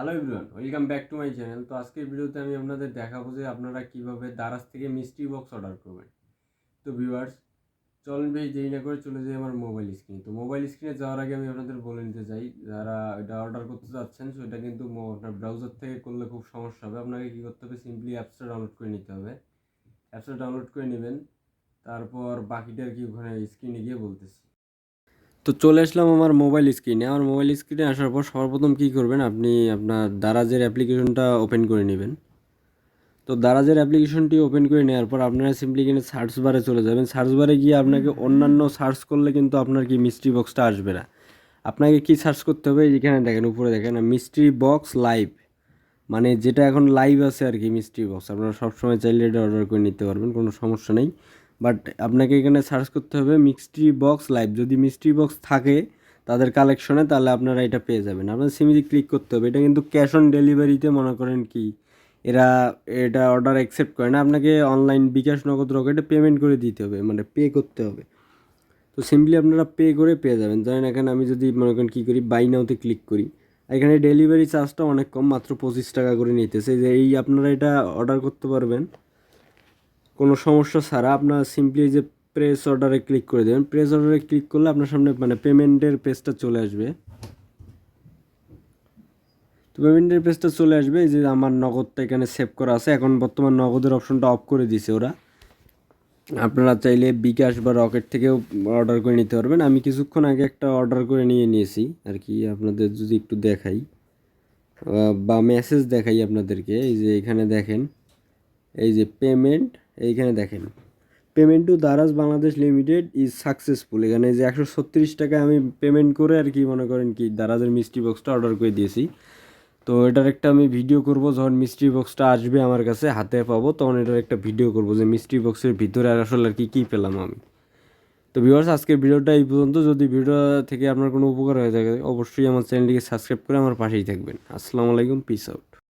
Hello everyone, welcome back to my channel. তো আজকের ভিডিওতে আমি আপনাদের দেখাবো যে আপনারা কীভাবে দারাজ থেকে মিস্ট্রি বক্স অর্ডার করবেন। তো ভিউয়ার্স, চলুন বেশি দেরি না করে চলে যাই আমার মোবাইল স্ক্রিনে। তো মোবাইল স্ক্রিনে যাওয়ার আগে আমি আপনাদের বলে নিতে চাই, যারা এটা অর্ডার করতে যাচ্ছেন সেটা কিন্তু আপনার ব্রাউজার থেকে করলে খুব সমস্যা হবে। আপনাকে কী করতে হবে, সিম্পলি অ্যাপসটা ডাউনলোড করে নিতে হবে। অ্যাপসটা ডাউনলোড করে নেবেন, তারপর বাকিটা আর কি ওখানে স্ক্রিনে গিয়ে বলতেছি। তো চলে আসলাম আমার মোবাইল স্ক্রিনে। আমার মোবাইল স্ক্রিনে আসার পর সর্বপ্রথম কী করবেন, আপনি আপনার দারাজের অ্যাপ্লিকেশনটা ওপেন করে নেবেন। তো দারাজের অ্যাপ্লিকেশনটি ওপেন করে নেওয়ার পর আপনারা সিম্পলি এখানে সার্চ বারে চলে যাবেন। সার্চ বারে গিয়ে আপনাকে অন্যান্য সার্চ করলে কিন্তু আপনার কি মিস্ট্রি বক্সটা আসবে না। আপনাকে কি সার্চ করতে হবে, এখানে দেখেন, উপরে দেখেন মিস্ট্রি বক্স লাইভ, মানে যেটা এখন লাইভ আছে আর কি মিস্ট্রি বক্স। আপনারা সবসময় চাইলে এটা অর্ডার করে নিতে পারবেন, কোনো সমস্যা নেই। বাট আপনাকে এখানে সার্চ করতে হবে মিস্ট্রি বক্স লাইভ। যদি মিস্ট্রি বক্স থাকে তাদের কালেকশনে, তাহলে আপনারা এটা পেয়ে যাবেন। আপনার সিম্পলি ক্লিক করতে হবে। এটা কিন্তু ক্যাশ অন ডেলিভারিতে মনে করেন কি এরা এটা অর্ডার অ্যাকসেপ্ট করে না। আপনাকে অনলাইন বিকাশ, নগদ, রকেটে পেমেন্ট করে দিতে হবে, মানে পে করতে হবে। তো সিম্পলি আপনারা পে করে পেয়ে যাবেন। ধরেন এখানে আমি যদি মনে করেন কী করি, বাই নাওতে ক্লিক করি, এখানে ডেলিভারি চার্জটা অনেক কম, মাত্র 25 টাকা করে নিতেছে। যে এই আপনারা এটা অর্ডার করতে পারবেন কোনো সমস্যা ছাড়া। আপনার সিম্পলি যে প্রেস অর্ডারে ক্লিক করে দেবেন। প্রেস অর্ডারে ক্লিক করলে আপনার সামনে মানে পেমেন্টের পেজটা চলে আসবে। তো পেমেন্টের পেজটা চলে আসবে। এই যে আমার নগদটা এখানে সেভ করা আছে। এখন বর্তমান নগদের অপশনটা অফ করে দিছে ওরা। আপনারা চাইলে বিকাশ বা রকেট থেকেও অর্ডার করে নিতে পারবেন। আমি কিছুক্ষণ আগে একটা অর্ডার করে নিয়েছি আর কি, আপনাদের যদি একটু দেখাই বা মেসেজ দেখাই আপনাদেরকে। এই যে এখানে দেখেন, এই যে পেমেন্ট, এইখানে দেখেন payment to Daraz Bangladesh limited is successful. এখানে যে 136 টাকা আমি পেমেন্ট করে আর কি মনে করেন কি দারাজের মিস্ট্রি বক্সটা অর্ডার করে দিয়েছি। তো এটার একটা আমি ভিডিও করব, যখন মিস্ট্রি বক্সটা আসবে আমার কাছে হাতে পাবো, তখন এটার একটা ভিডিও করব যে মিস্ট্রি বক্সের ভিতরে আসলে আর কি কী পেলাম আমি। তো ভিউয়ার্স, আজকের ভিডিওটা এই পর্যন্ত। যদি ভিডিও থেকে আপনার কোনো উপকার হয়ে থাকে, অবশ্যই আমার চ্যানেলটিকে সাবস্ক্রাইব করে আমার পাশেই থাকবেন। আসসালামু আলাইকুম, পিস আউট।